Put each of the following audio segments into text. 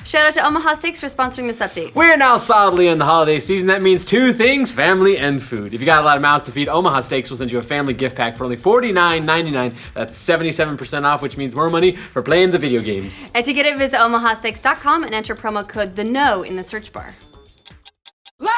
Shout out to Omaha Steaks for sponsoring this update. We're now solidly in the holiday season. That means two things, family and food. If you got a lot of mouths to feed, Omaha Steaks will send you a family gift pack for only $49.99. That's 77% off, which means more money for playing the video games. And to get it, visit omahasteaks.com and enter promo code THEKNOW in the search bar. Loud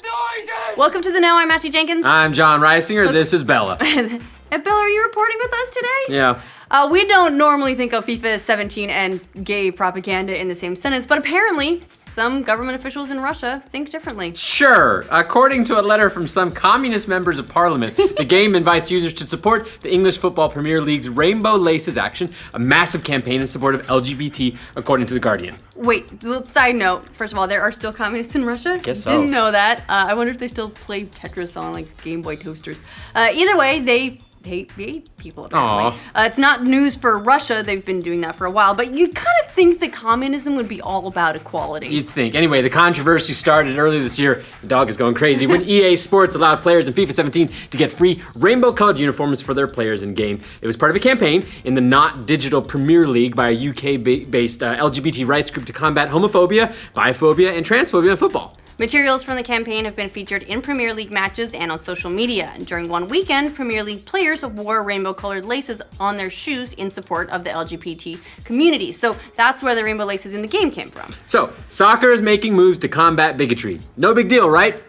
noises! Welcome to The Know. I'm Ashley Jenkins. I'm John Reisinger. This is Bella. And Bella, are you reporting with us today? Yeah. We don't normally think of FIFA 17 and gay propaganda in the same sentence, but apparently some government officials in Russia think differently. Sure. According to a letter from some communist members of parliament, the game invites users to support the English Football Premier League's Rainbow Laces Action, a massive campaign in support of LGBT, according to The Guardian. Wait, side note, first of all, there are still communists in Russia? I guess so. Didn't know that. I wonder if they still play Tetris on like Game Boy toasters. Either way, they hate gay people apparently. It's not news for Russia, they've been doing that for a while, but you'd kind of think that communism would be all about equality. You'd think. Anyway, the controversy started earlier this year. The dog is going crazy when EA Sports allowed players in FIFA 17 to get free rainbow-colored uniforms for their players in-game. It was part of a campaign in the Not Digital Premier League by a UK-based LGBT rights group to combat homophobia, biphobia, and transphobia in football. Materials from the campaign have been featured in Premier League matches and on social media. And during one weekend, Premier League players wore rainbow-colored laces on their shoes in support of the LGBT community. So that's where the rainbow laces in the game came from. So, soccer is making moves to combat bigotry. No big deal, right?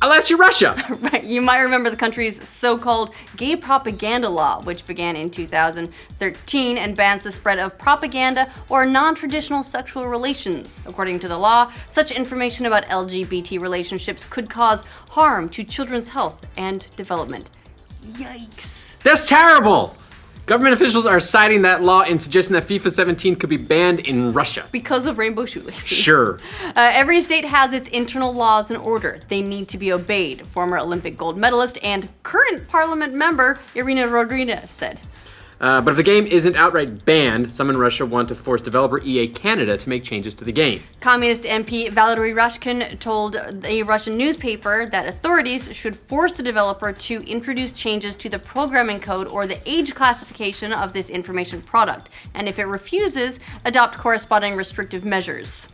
Unless you're Russia. Right, you might remember the country's so-called gay propaganda law, which began in 2013 and bans the spread of propaganda or non-traditional sexual relations. According to the law, such information about LGBT relationships could cause harm to children's health and development. Yikes. That's terrible! Government officials are citing that law and suggesting that FIFA 17 could be banned in Russia. Because of rainbow shoelaces. Sure. Every state has its internal laws in order. They need to be obeyed, former Olympic gold medalist and current parliament member Irina Rodriguez said. But if the game isn't outright banned, some in Russia want to force developer EA Canada to make changes to the game. Communist MP Valery Rashkin told a Russian newspaper that authorities should force the developer to introduce changes to the programming code or the age classification of this information product, and if it refuses, adopt corresponding restrictive measures.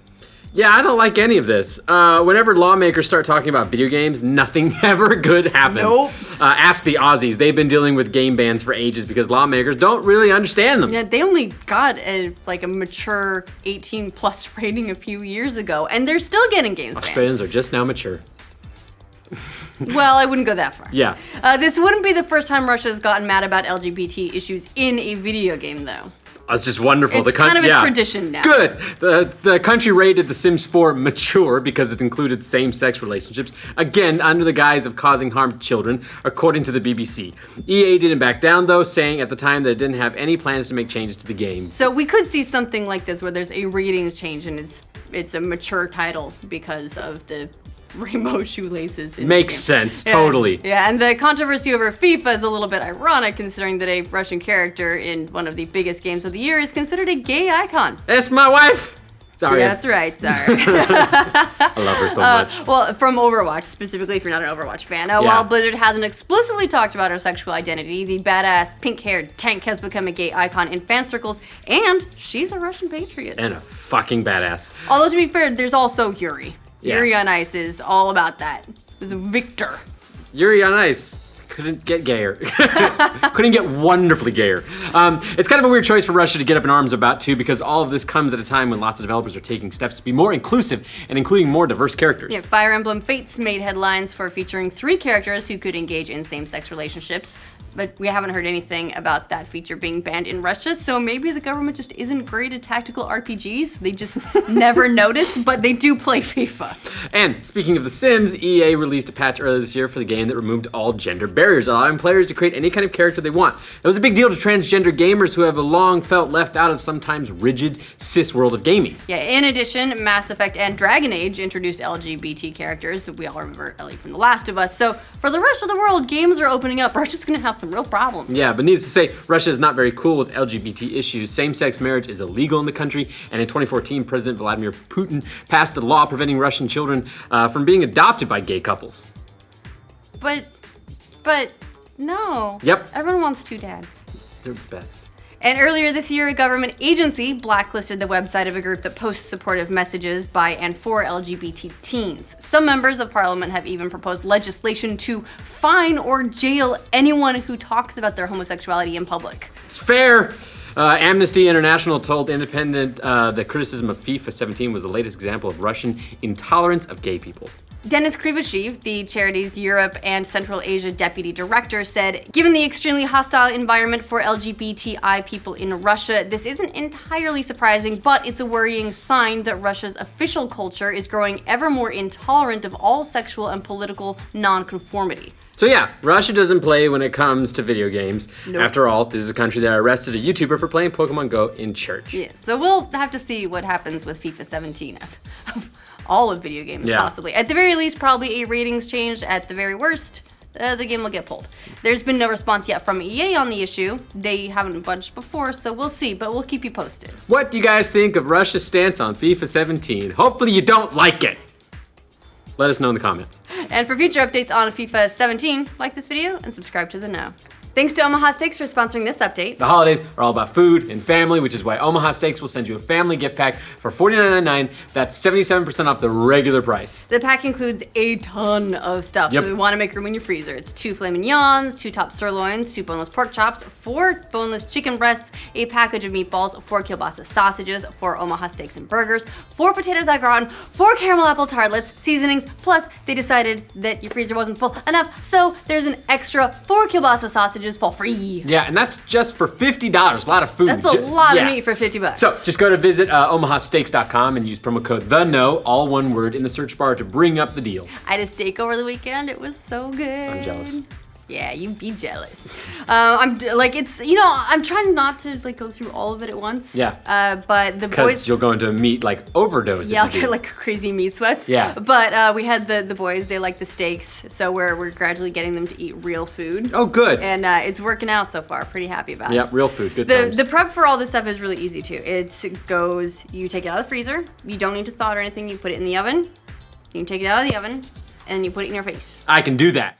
Yeah, I don't like any of this. Whenever lawmakers start talking about video games, nothing ever good happens. Nope. Ask the Aussies. They've been dealing with game bans for ages because lawmakers don't really understand them. Yeah, they only got a mature 18 plus rating a few years ago, and they're still getting games banned. Australians are just now mature. Well, I wouldn't go that far. Yeah. This wouldn't be the first time Russia's gotten mad about LGBT issues in a video game, though. It's just wonderful. It's kind of a tradition now. Good. The country rated The Sims 4 mature because it included same-sex relationships, again, under the guise of causing harm to children, according to the BBC. EA didn't back down, though, saying at the time that it didn't have any plans to make changes to the game. So we could see something like this where there's a ratings change and it's a mature title because of the rainbow shoelaces. Makes sense, totally. Yeah, and the controversy over FIFA is a little bit ironic considering that a Russian character in one of the biggest games of the year is considered a gay icon. That's my wife! Sorry. Yeah, that's right, sorry. I love her so much. Well, from Overwatch, specifically if you're not an Overwatch fan. While Blizzard hasn't explicitly talked about her sexual identity, the badass pink-haired tank has become a gay icon in fan circles, and she's a Russian patriot. And a fucking badass. Although, to be fair, there's also Yuri. Yeah. Yuri on Ice is all about that. It was Victor. Yuri on Ice couldn't get gayer. Couldn't get wonderfully gayer. It's kind of a weird choice for Russia to get up in arms about, too, because all of this comes at a time when lots of developers are taking steps to be more inclusive and including more diverse characters. Yeah, Fire Emblem Fates made headlines for featuring 3 characters who could engage in same-sex relationships. But we haven't heard anything about that feature being banned in Russia, so maybe the government just isn't great at tactical RPGs. They just never noticed, but they do play FIFA. And speaking of The Sims, EA released a patch earlier this year for the game that removed all gender barriers, allowing players to create any kind of character they want. It was a big deal to transgender gamers who have long felt left out of sometimes rigid cis world of gaming. Yeah, in addition, Mass Effect and Dragon Age introduced LGBT characters. We all remember Ellie from The Last of Us. So for the rest of the world, games are opening up. Russia's gonna have some real problems. Yeah, but needless to say, Russia is not very cool with LGBT issues. Same-sex marriage is illegal in the country, and in 2014, President Vladimir Putin passed a law preventing Russian children from being adopted by gay couples. But no. Yep. Everyone wants 2 dads. They're the best. And earlier this year, a government agency blacklisted the website of a group that posts supportive messages by and for LGBT teens. Some members of parliament have even proposed legislation to fine or jail anyone who talks about their homosexuality in public. It's fair. Amnesty International told Independent the criticism of FIFA 17 was the latest example of Russian intolerance of gay people. Denis Krivoshev, the charity's Europe and Central Asia deputy director, said, given the extremely hostile environment for LGBTI people in Russia, this isn't entirely surprising, but it's a worrying sign that Russia's official culture is growing ever more intolerant of all sexual and political nonconformity. So yeah, Russia doesn't play when it comes to video games. Nope. After all, this is a country that arrested a YouTuber for playing Pokemon Go in church. Yeah, so we'll have to see what happens with FIFA 17. All of video games, possibly. At the very least, probably a ratings change. At the very worst, the game will get pulled. There's been no response yet from EA on the issue. They haven't budged before, so we'll see, but we'll keep you posted. What do you guys think of Russia's stance on FIFA 17? Hopefully you don't like it. Let us know in the comments. And for future updates on FIFA 17, like this video and subscribe to The Know. Thanks to Omaha Steaks for sponsoring this update. The holidays are all about food and family, which is why Omaha Steaks will send you a family gift pack for $49.99. That's 77% off the regular price. The pack includes a ton of stuff, so we want to make room in your freezer. It's 2 filet mignons, 2 top sirloins, 2 boneless pork chops, 4 boneless chicken breasts, a package of meatballs, 4 kielbasa sausages, 4 Omaha Steaks and burgers, 4 potatoes au gratin, 4 caramel apple tartlets, seasonings, plus they decided that your freezer wasn't full enough, so there's an extra 4 kielbasa sausages for free. Yeah, and that's just for $50. A lot of food. That's a lot of meat for $50. So just go to visit omahasteaks.com and use promo code THEKNOW, all one word, in the search bar to bring up the deal. I had a steak over the weekend. It was so good. I'm jealous. Yeah, you'd be jealous. I'm trying not to go through all of it at once. Yeah. But the Because boys. you'll go into a meat overdose. Yeah, I'll get crazy meat sweats. Yeah. But we had the boys. They like the steaks, so we're gradually getting them to eat real food. Oh, good. And it's working out so far. Pretty happy about it. Yeah, real food. Good times. The prep for all this stuff is really easy too. You take it out of the freezer. You don't need to thaw it or anything. You put it in the oven. You can take it out of the oven, and you put it in your face. I can do that.